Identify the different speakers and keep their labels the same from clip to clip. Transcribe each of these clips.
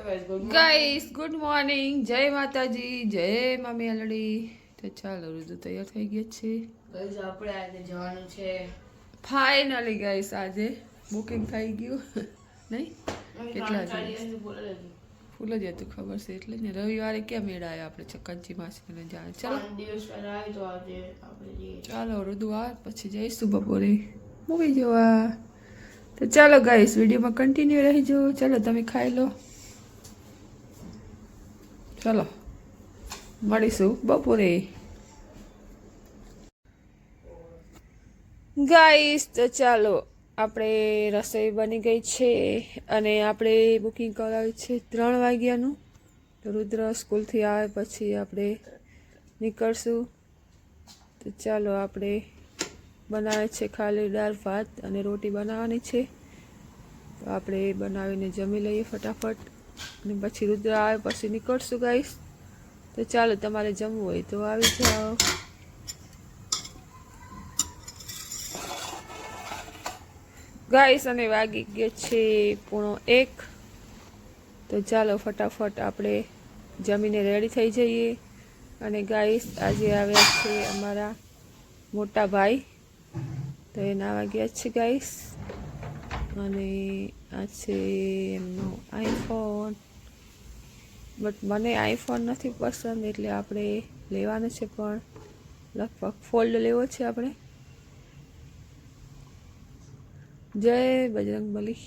Speaker 1: Guys good morning, જય માતાજી, જય મમ્મી અલડી. તો ચાલો રુદુ તૈયાર થઈ ગયા છે.
Speaker 2: ગાઈસ આપણે આજે જવાનું છે
Speaker 1: ફાઇનલી ગાઈસ આજે બુકિંગ થઈ ગયું નહીં કેટલા ફૂલ જ હતું ખબર છે એટલે ને રવિવારે ક્યાં મેળ આવ્યો આપણે ચક્કંચી માસીને જાય. ચાલો
Speaker 2: 5 દિવસ પહેલા આવી તો આજે આપણે જઈએ.
Speaker 1: ચાલો રુદુ આ પછી જઈશું બપોરે મૂવી જોવા. તો ચાલો ગાઈસ વિડીયોમાં કન્ટિન્યુ રહેજો. ચાલો તમે ખાઈ લો. ચાલો મળીશું બપોરે. ગાઈસ તો ચાલો આપણે રસોઈ બની ગઈ છે અને આપણે બુકિંગ કરાવ્યું છે 3 વાગ્યાનું. તો રુદ્ર સ્કૂલથી આવે પછી આપણે નીકળશું. તો ચાલો આપણે બનાવે છે ખાલી દાળ ભાત અને રોટી બનાવવાની છે. તો આપણે બનાવીને જમી લઈએ ફટાફટ અને પછી રુદ્ર આવે પછી નીકળશું ગાઈસ. તો ચાલો તમારે જમવું હોય તો આવી જાઓ. ગાઈસ અને વાગી ગયો છે 1:30. તો ચાલો ફટાફટ આપણે જમીને રેડી થઈ જઈએ. અને ગાઈસ આજે આવ્યા છે અમારા મોટા ભાઈ. તો એના વાગ્યા છે ગાઈસ અને આ છે એમનો આઈફોન. બટ મને આઈફોન નથી પસંદ એટલે આપણે લેવાનો છે પણ લગભગ ફોલ્ડ લેવો છે આપણે. જય બજરંગબલી.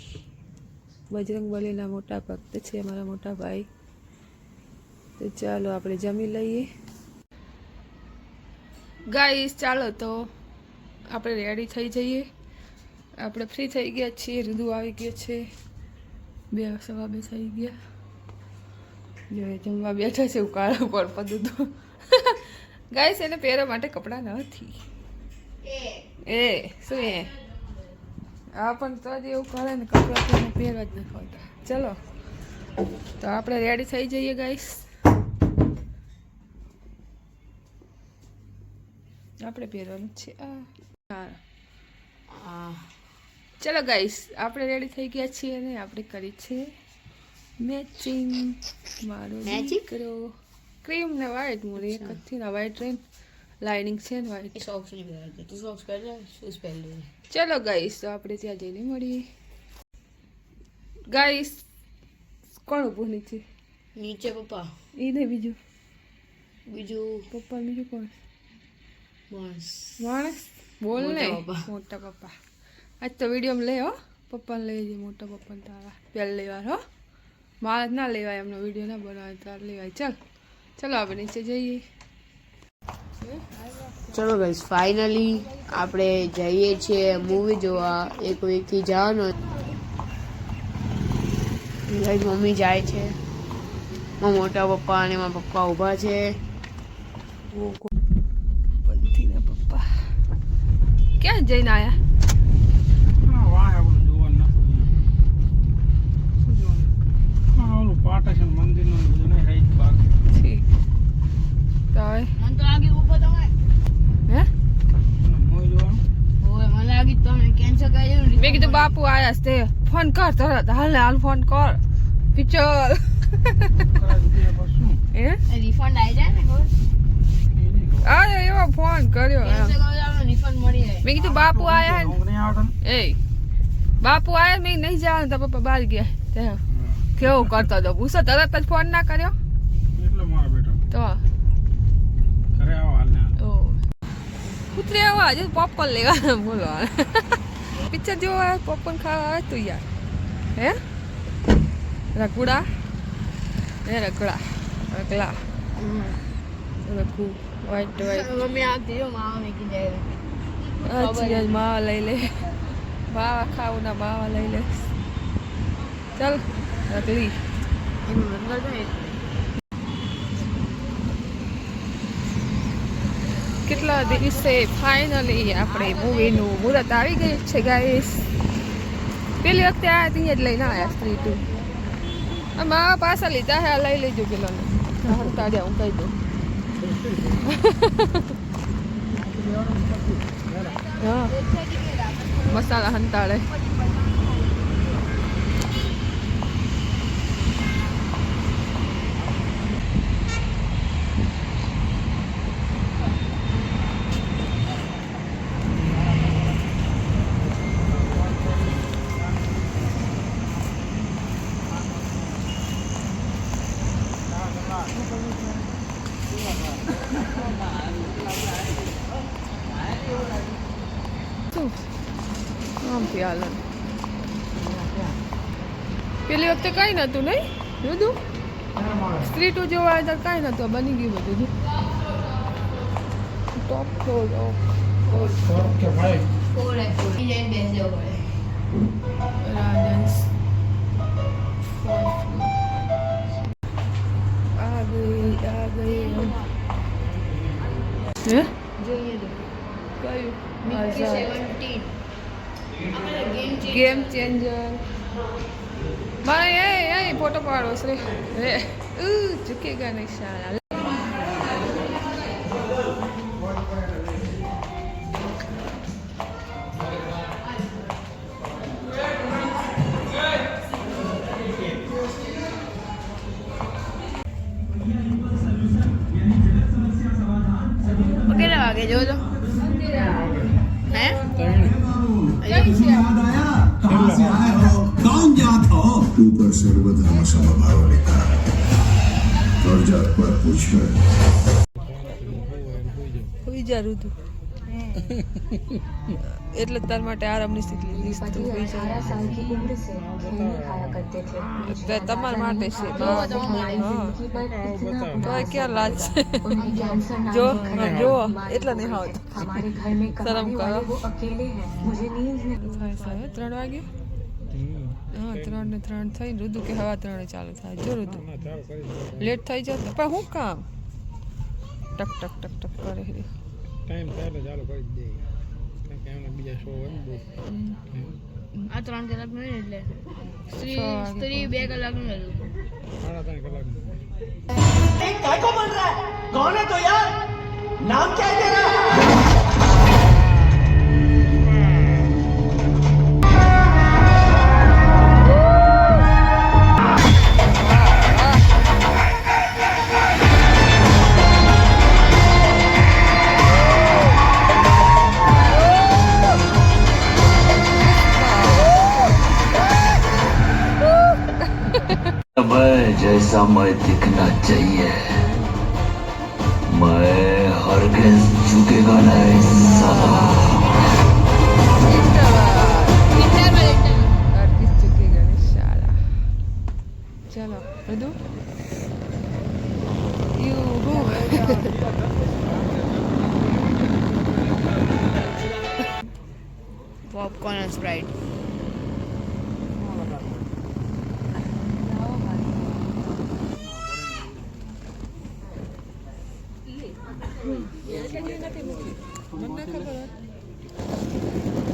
Speaker 1: બજરંગબલીના મોટા ભક્ત છે અમારા મોટા ભાઈ. તો ચાલો આપણે જમી લઈએ. ગાઈસ ચાલો તો આપણે રેડી થઈ જઈએ. આપણે ફ્રી થઈ ગયા છીએ. રુદુ આવી ગયો છે. 2:15 થઈ ગયા. જો જમવા બેઠા છે. ઉકાળો પર પદું તો ગાઈસ એને પહેરવા માટે કપડાં નથી. એ શું એ આ પણ તો જ એવું કરે ને કપડાં તો પહેરવા જ નથી હોતા. ચલો તો આપણે રેડી થઈ જઈએ ગાઈસ. આપણે પહેરવાનું છે ચલો ગાઈસ આપણે રેડી થઈ ગયા છીએ અને આપણે કરી છે મેચિંગ. મારો દીકરો ક્રીમ ને વ્હાઈટ મોરે એક જ થી વ્હાઈટ રેન લાઇનિંગ છે ને વ્હાઈટ.
Speaker 2: સોક્સ નહીં પહેરવા તું સોક્સ પહેર લે શૂઝ પહેર લે.
Speaker 1: ચલો ગાઈસ તો આપણે ત્યાં જઈને મળીએ. ગાઈસ કોણ ઊભું નીચે?
Speaker 2: નીચે પપ્પા.
Speaker 1: એ નહીં બીજું પપ્પા બીજું કોણ? માણસ બોલ ને. મોટા પપ્પા. આજ તો વિડીયોમાં લે હો. પપ્પાને લઈ જઈએ મોટા પપ્પાને તારા પહેલી વાર હો. મારે ના લેવાય એમનો વિડીયો ના બનાવે તાર લેવાય. ચલો આપણે નીચે જઈએ.
Speaker 2: ચલો ગાઈસ ફાઇનલી આપણે જઈએ છીએ મૂવી જોવા. 1 વીકથી જવાનું. ગાઈસ મમ્મી જાય છે. મારા મોટા પપ્પા અને મારા પપ્પા ઊભા છે.
Speaker 1: પંથીના પપ્પા ક્યાં જઈને આયા? મેં કીધું બાપુ આયા તે ફોન કર તરત. હાલ ફોન કર. પિક્ચર
Speaker 2: રિફંડ આવી જાય ને
Speaker 1: એવો ફોન કર્યો.
Speaker 2: રિફંડ મળી જાય.
Speaker 1: મેં કીધું બાપુ આયા એ બાપુ આયા મેં નહીં જવાનું. તો પપ્પા બહાર ગયા. કેવું કરતો હતો પૂછો તરત જ ફોન ના કર્યો તો કૂતરે આવા હજુ પોપકોર્ન લેવા બોલો. પિક્ચર જોવા પોપકોર્ન ખાવા આવે તું યાર. હે રગડા હે રગડા રગુ વ્હાઈટ
Speaker 2: મમ્મી આવતી હો માવા મેકી જાય.
Speaker 1: માવા લઈ લે. માવા ખાવું ના માવા લઈ લે. ચાલ રગડી કેટલા દિવસે ફાઇનલી આપણે મૂવીનું મુહૂર્ત આવી ગયું છે ગાઈસ. પેલી વખતે આ ત્યાં જ લઈને આવ્યા સ્ત્રી 2. મારા પાછા લીધા હે લઈ લેજો પેલાને. હંતાડ્યા હું કહી દઉં. હા મસાલા હંતાડે. આમથી હાલ પેલી વખતે કઈ નતું નહીં બધું સ્ત્રી ટુ જોવા આવ્યા હતા કઈ નતું બની ગયું બધું ટોપ ફ્લોર રાજન્સ આ ગઈ હે ગેમ ચેન્જર મારે એ ફોટો પાડો છે રે ચૂકેગા નહીં સારા
Speaker 2: કેટલા વાગે જો તો હે
Speaker 3: कौन जात हो ऊपर सर्वधर्म समभाव लिखा है और जात पर पूछकर
Speaker 1: હોઈ જા ઋતુ એટલે તાર માટે આરામની સ્થિતિ લીધી છે. તું હોઈ જા.
Speaker 4: 18 साल की उम्र से खीर खाया करते थे
Speaker 1: તે તમારા માટે છે
Speaker 4: हमारी जिंदगी पर इतना
Speaker 1: તો
Speaker 4: उदास
Speaker 1: ક્યાં લાજ છે
Speaker 4: उन्हें कैंसर नाम
Speaker 1: જો
Speaker 4: की खराब
Speaker 1: જો
Speaker 4: बीमारी
Speaker 1: એટલા નહીં
Speaker 4: हो
Speaker 1: આવતું
Speaker 4: गई। हमारे घर में
Speaker 1: शर्म
Speaker 4: कमाने
Speaker 1: करो।
Speaker 4: वाले वो अकेले हैं मुझे नींद नहीं
Speaker 1: થાય સાહેબ 3 વાગે હા 3 ને 3 થઈને રુદુ કે હવા 3 ચાલુ થાય જો રુદુ લેટ થઈ જતો પણ હું કામ ટક ટક ટક ટક કરે છે
Speaker 5: ટાઈમ થાય એટલે ચાલુ કરી દે કારણ કે એમને બીજા શો હોય ને બહુ
Speaker 2: આ 3 કલાક નું એટલે સ્ત્રી 2 કલાક નું હતું
Speaker 5: 3.5 કલાકનું
Speaker 6: काय को बोल रहा है कौन है तो यार नाम क्या है तेरा
Speaker 3: मैं जैसा मैं दिखना चाहिए मैं हरगिज झुकेगा नहीं साला
Speaker 1: અડધી ચૂકી ગઈ શાળા ચાલો બધું
Speaker 2: પોપકોર્ન અને સ્પ્રાઇટ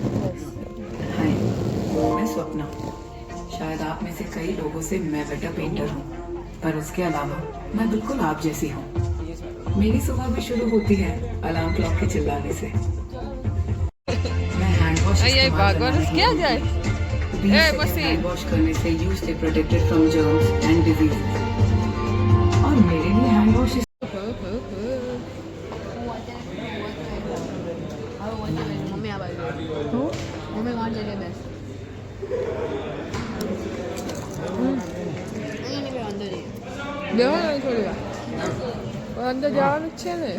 Speaker 7: हाय मैं स्वप्ना शायद आप में से कई लोगों से मैं बेटर पेंटर हूँ पर उसके अलावा मैं बिल्कुल आप जैसी हूँ मेरी सुबह भी शुरू होती है अलार्म क्लॉक के चिल्लाने से मैं हैंड वॉश
Speaker 1: અહીંયા ભાગવાનું ક્યાં જાય ए, मसीह।
Speaker 7: हैंड वॉश करने से you stay protected from germs and disease और मेरे लिए हैंड वॉश
Speaker 2: મમ્મી આ બાજુ મમ્મી કોણ છે બેસ અહીં નહીં અંદર જઈએ
Speaker 1: બેહવાનું થોડી વાર પણ અંદર જવાનું જ છે ને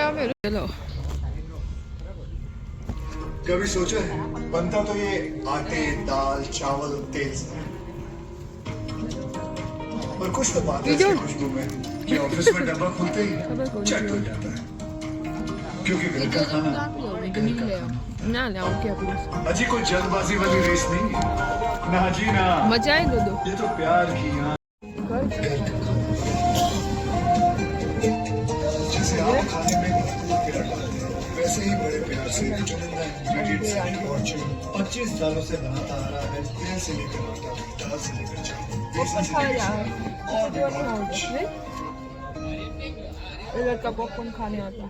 Speaker 1: અમે ચલો
Speaker 3: कभी सोचा है बनता तो ये आटे दाल चावल तेल से पर कुछ तो बात है इसकी खुशबू में कि ऑफिस में डब्बा खुलते ही चट हो जाता है क्योंकि घर का खाना घर का खाना
Speaker 1: ના લે આવું કે આપણું
Speaker 3: अजी कोई जल्दबाजी वाली रेस नहीं है ना जी ना
Speaker 1: મજા આવી દો
Speaker 3: ये तो प्यार की यहाँ
Speaker 1: ઘર
Speaker 3: घर का खाना जैसे आप खाने में प्यार डालते हैं वैसे ही बड़े प्यार से चुनिंदा इंग्रेडिएंट्स से फॉर्चून 25 सालों से बनाता आ रहा है तेल से लेकर आटा दाल से लेकर चावल बेसन से लेकर चावल और भी बहुत कुछ
Speaker 1: એ લડકા પોપકોર્ન ખાને હતા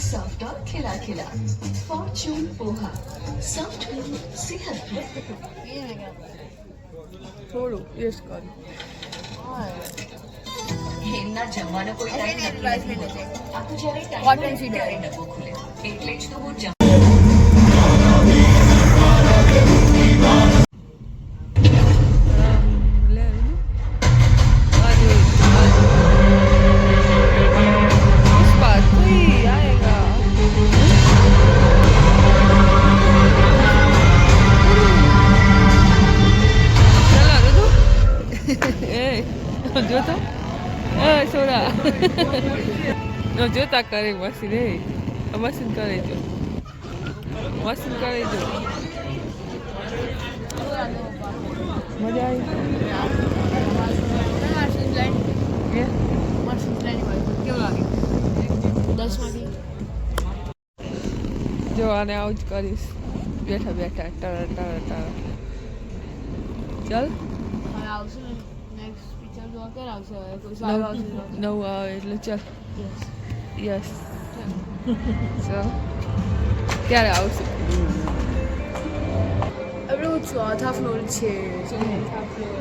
Speaker 4: सॉफ्ट और खिला खिला फॉर्चून पोहा सॉफ्ट सेहत
Speaker 1: થોડું યસ કર
Speaker 4: એમના જમવાનો કોઈ ટાઈમ નથી આ તો જ્યારે ટાઈમ
Speaker 2: Cotton
Speaker 4: હોય
Speaker 2: seed
Speaker 4: ત્યારે ડબ્બો ખુલે એટલે જ તો હું
Speaker 1: નો જોતા કરે મશીન એ મશીન કરે જો મશીન કરે જો મજા આવી જો આને આવું જ કરીશ બેઠા બેઠા ટર ટર ટર ચાલ નવું આવે એટલે ચાલ યસ ચાલ ક્યારે આવશે
Speaker 2: આપણું ચોથા ફ્લોર છે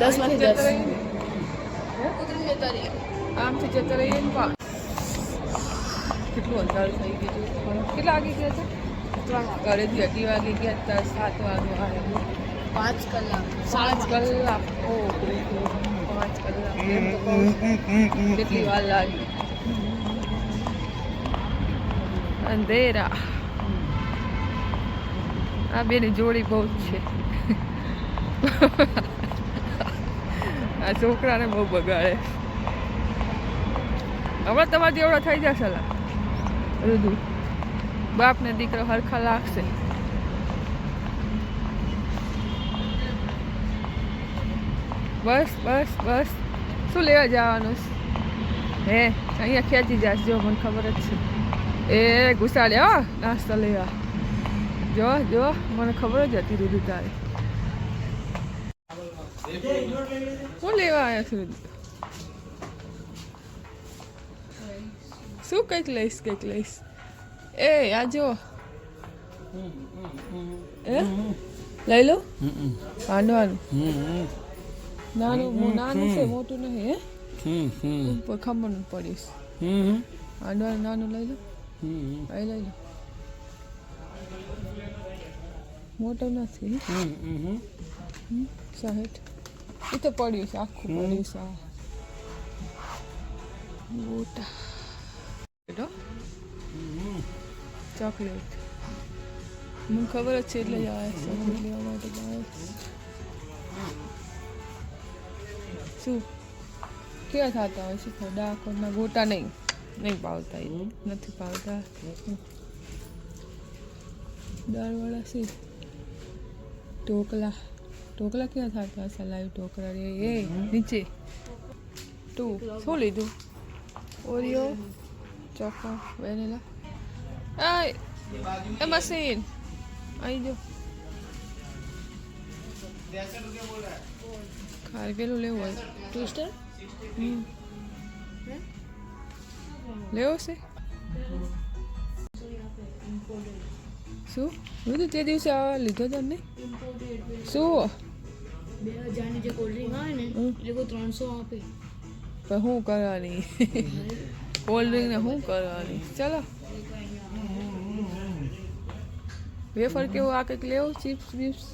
Speaker 2: 10 માંથી 10
Speaker 1: આમથી જતા રહીએ ને કેટલું અંધારું થઈ ગયું કેટલા વાગે ગયા હતા ઘરેથી 8 વાગે ગયા હતા 7 વાગે આવ્યા
Speaker 2: 5 કલાક
Speaker 1: 5 કલાક ઓ 5 કલાક એમ તો કહું કેટલી વાર લાગી અંધેરા આ બેની જોડી બહુ જ છે આ છોકરાને બહુ બગાડે હવે તમારે જેવડો થઈ જશે રુદુ બાપ ને દીકરો હરખા લાગશે બસ બસ બસ શું લેવા જવાનું હે અહીંયા ખેંચી જશે જો મને ખબર જ છે એ ઘુસાડે હો નાસ્તો લેવા જો જો મને ખબર જ હતી રુદુ તારે શું લેવા આવ્યા છું શું કંઈક લઈશ એ આ જો એ લઈ લો હાંડવાનું નાનું છે મોટું નહીં હે ઉપર ખમણ પડીશ હાંડવાનું નાનું લઈ લો લઈ લો મોટો નથી સાહેબ એ તો પડ્યું છે આખું પડ્યું છે મોટા ચોકલેટ મને ખબર જ છે એટલે જ આવે ચોકલેટ લેવા માટે આવે શું કેવા થતા હોય શું થાય ડાકોરના ગોટા નહીં પાવતા નથી પાવતા દાળવાળા છે ઢોકલા ક્યાં થતા હશે લાઈવ ઢોકળા રે એ નીચે તું શું લીધું ઓરિયો ચોકો વેનીલા એ મશીન અહીં જો ખાલી પેલું લેવું હોય
Speaker 2: ટ્વિસ્ટર
Speaker 1: લેવો છે શું બધું તે દિવસે લીધો તો નહીં શું
Speaker 2: 2000 ની જે કોલ્ડ ડ્રિંક આવે ને એ લોકો 300 આપે
Speaker 1: પણ શું કરવાની કોલ્ડ ડ્રિંકને શું કરવાની ચલો વેફર કેવું આ કંઈક લેવું ચિપ્સ બીપ્સ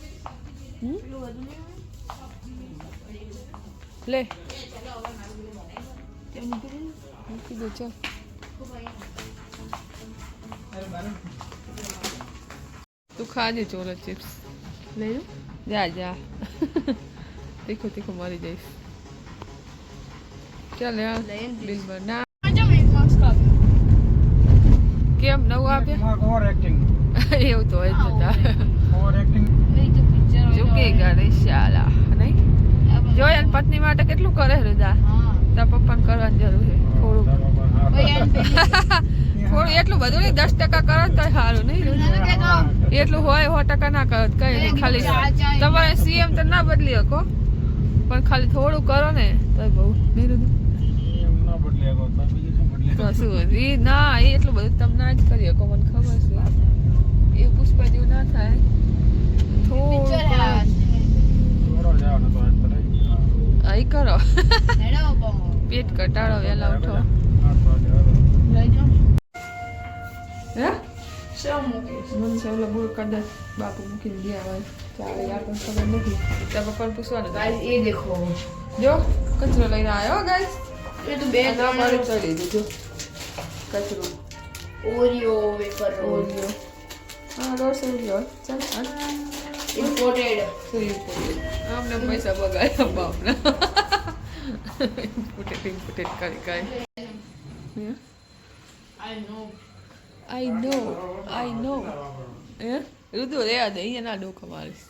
Speaker 1: લે મૂકી દો ચાલ તું ખાજે ચોલો ચિપ્સ લઈ જા તીખું મરી જઈશ ચાલ યાર બિલ ભર ના કેમ નવું આપ્યા
Speaker 5: ઓવર એક્ટિંગ
Speaker 1: એવું તો હોય જ હતા
Speaker 5: ઓવર એક્ટિંગ
Speaker 1: ચૂકેગા રિશાલા નહીં જોય અને પત્ની માટે કેટલું કરે હૃદા તાર પપ્પાને કરવાની જરૂર છે થોડું એટલું બધું નહીં 10% કરો તો સારું નહીં એટલું હોય 100% ના કરો કઈ નહીં ખાલી તમારે સીએમ તો ના બદલી શકો પણ ખાલી થોડું કરો ને તો બહુ નહીં
Speaker 5: ના બદલી શકો તો બીજું શું બદલી
Speaker 1: તો શું એ ના એ એટલું બધું તમે ના જ કરી શકો મને ખબર છે એ પુષ્પા જેવું ના થાય થોડું
Speaker 5: થોડો જાવ ને તો
Speaker 1: અહીં કરો પેટ ઘટાડો વહેલા ઉઠો હે મને છે ઓલા બુડ કદાચ બાપુ મૂકીને ગયા હોય ચાલે આપણને ખબર નથી ત્યાં પપ્પાને પૂછવાનું
Speaker 2: ગાઈસ એ દેખો
Speaker 1: જો કચરો લઈને આવ્યો ગાઈસ
Speaker 2: એ તો બે
Speaker 1: ના મારે ચડી દીધું કચરો
Speaker 2: ઓરિયો વેફર
Speaker 1: ઓરિયો હા 150 રૂપિયા ચાલ
Speaker 2: ઇમ્પોર્ટેડ
Speaker 1: આમને પૈસા બગાડ્યા બાપના ઇમ્પોર્ટેડ કરી કાંઈ આઈ નો હે ઋતુ રે દે એ ના ડોકા મારીશ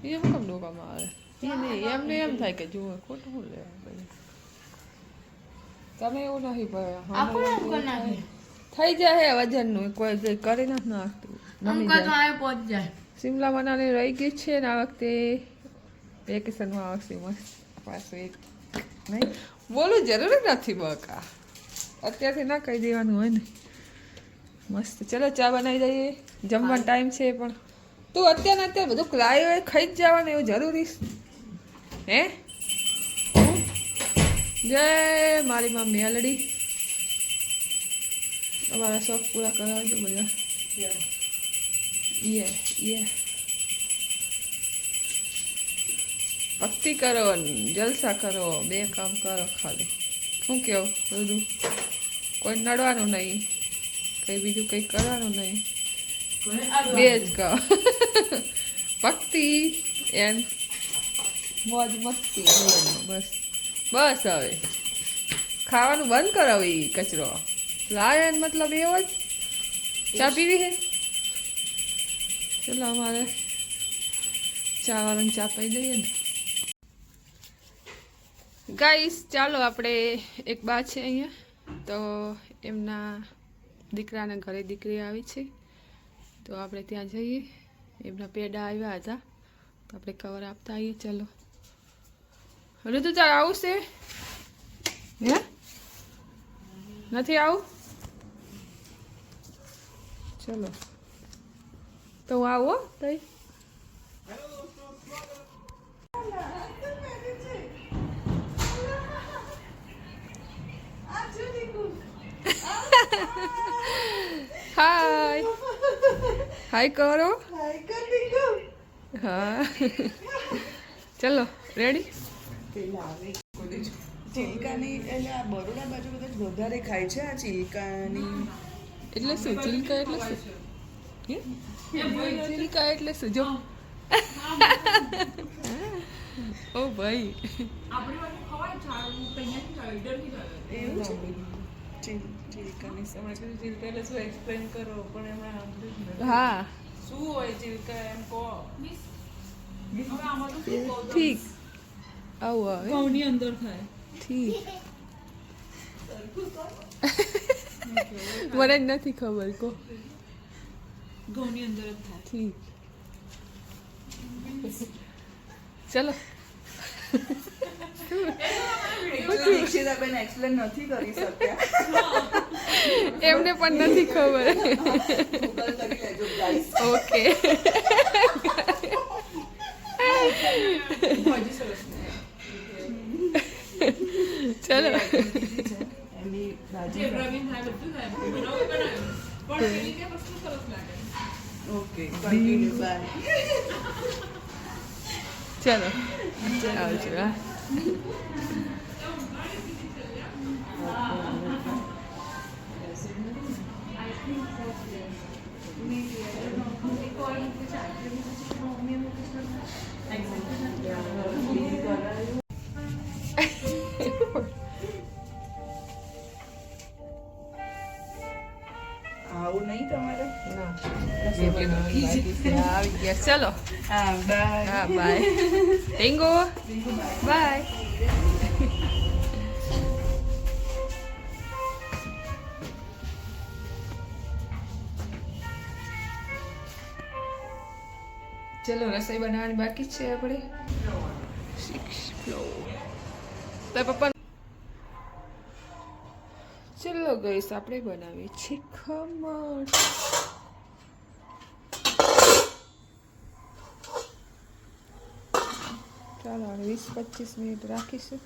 Speaker 1: એમ કેમ ડોકા મારે એને એમને એમ થાય કે જુઓ ખોટું શું લે તમે એવું નહીં ભાઈ થઈ જાય વજનનું કોઈ કંઈ કરી નથી નાખતું નમી જાય શિમલા મનાલી રહી ગયું છે ને આ વખતે વેકેશનમાં આવશે મસ્ત પાછું એક નહીં બોલું જરૂરી નથી બકા અત્યારથી ના કહી દેવાનું હોય ને મસ્ત ચલો ચા બનાવી દઈએ જમવાનો ટાઈમ છે પણ તું અત્યારે બધું લાવી હોય ખાઈ જ જવાનું એવું જરૂરી હે જય મારી માં મેલડી અમારા શોખ પૂરા કરાવજો બધા ભક્તિ કરો જલસા કરો બે કામ કરો ખાલી શું કેવું બધું કોઈ નડવાનું નહીં કંઈ બીજું કંઈ કરવાનું નહીં બે જ કહો ભક્તિ એમ મોજ મસ્તી બસ બસ હવે ખાવાનું બંધ કરો એ કચરો લાયન મતલબ એવો જ ચા પીવી છે ચલો અમારે ચા વાળાને ચા પી દઈએ ને ગાઈસ ચાલો આપણે એક બા છે અહીંયા તો એમના દીકરાને ઘરે દીકરી આવી છે તો આપણે ત્યાં જઈએ એમના પેડા આવ્યા હતા તો આપણે કવર આપતા આવીએ ચલો ઋતુ તાર આવું છે હે નથી આવું ચલો તો હું આવું તઈ હાય હાય કરો હા ચલો રેડી
Speaker 8: ચિલ્કાની એટલે આ બરોડા બાજુ કદાચ વધારે ખાય છે આ ચિલ્કાની
Speaker 1: એટલે શું ચિલ્કા એટલે શું હે? ચિલ્કા એટલે શું જો ઓ ભાઈ
Speaker 8: એવું છે ચિલ્કાની સમજ ચિલ્કા એટલે શું એક્સપ્લેન કરો પણ એમાં સાંભળ્યું જ નથી.
Speaker 1: હા
Speaker 8: શું હોય ચિલ્કા એમ કહો
Speaker 1: ઠીક આવું આવે
Speaker 8: ઘઉંની અંદર થાય
Speaker 1: ઠીક મને જ નથી ખબર કો
Speaker 8: ઘઉંની અંદર જ થાય
Speaker 1: ઠીક ચલો
Speaker 8: દીક્ષિતાબેન એક્સપ્લેન નથી કરી શક્યા
Speaker 1: એમને પણ નથી ખબર
Speaker 8: ગૂગલ કરી લેજો ગાઈસ
Speaker 1: ઓકે
Speaker 8: હજી સરસ
Speaker 1: ચલો
Speaker 8: એમની ભાજી ઓકે કન્ટિન્યુ બાય
Speaker 1: ચલો આવજો હા
Speaker 8: આવું નહીં તમારે
Speaker 1: આવી ગયા ચલો
Speaker 8: હા બાય
Speaker 1: હા બાય રિંગો બાય ચલો રસોઈ બનાવવાની બાકી છે આપણે 6 ફ્લોર તો પપ્પા ચલો ગઈશ આપણે બનાવીએ છીએ ખમણ ચાલો 20-25 મિનિટ રાખીશું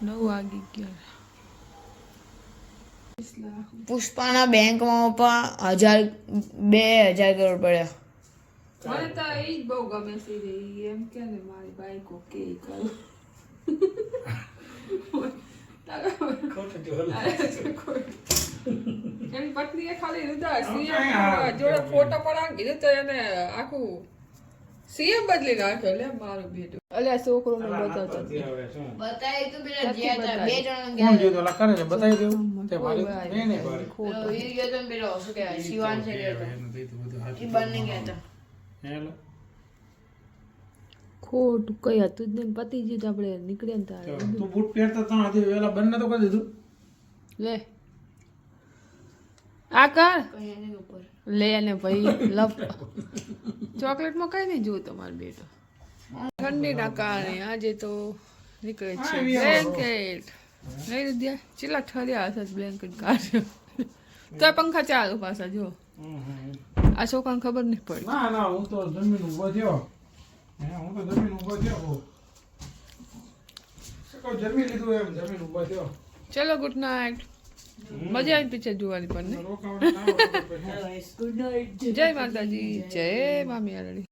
Speaker 1: 9 વાગી ગયા
Speaker 2: પુષ્પાના બેંકમાં પણ 2,000 કરોડ પડ્યા.
Speaker 1: મને તો એ જ બહુ ગમે છે રે એમ કે ને મારી બાઈક ઓકે કરું એની પત્નીએ ખાલી લીધા જોડે ફોટો પડાવી કીધું તો એને આખું સીએમ બદલી નાખ્યો લે મારું બેટું. અલ્યા છોકરો ને બતાવતો
Speaker 2: બતાવી તો પેલા જ્યાં હતા, બે જણ
Speaker 5: કોણ
Speaker 2: ગયા
Speaker 5: જોયું તો ઓલા કરે છે બતાવી દેવું તે મારી નહીં નહીં પાડે.
Speaker 2: પેલો ઈ ગયો તો ને પેલો શું કહેવાય શિવાન છે ગયો તો.
Speaker 5: એનું થઈ તો બધું
Speaker 2: એ
Speaker 5: હાચું.
Speaker 2: બંને ગયા હતા.
Speaker 5: હેલો
Speaker 1: ખોટું કઈ હતું જ નહીં પતી ગયું તો આપણે નીકળ્યા ને તારે
Speaker 5: તું બૂટ પહેરતા તા હજી વેલા બંને તો કરી દીધું.
Speaker 1: લે આ કર
Speaker 2: કઈ એની ઉપર
Speaker 1: લે ને ભાઈ લપ ચોકલેટમાં કઈ નહીં જોવું તમારો બેટો ઠંડીના કારણે આજે તો નીકળે છે બ્લેન્કેટ લઈ લીધા ચેલા ઠર્યા હશે બ્લેન્કેટ કાઢ્યો તો પંખા ચાલુ પાછા જો આ છોકરાને ખબર નહીં પડી
Speaker 5: ના ના હું તો જમીન ઉભો થયો. હું તો જમીન ઉભો થયો બહુ. શું કહું, જમી લીધું એમ જમીન ઉભો થયો.
Speaker 1: ચલો ગુડ નાઇટ મજા આવી પિક્ચર જોવાની પણ ને
Speaker 5: રોકાવાનું ના હોય તો પછી
Speaker 1: જય માતાજી જય મામી આરડી.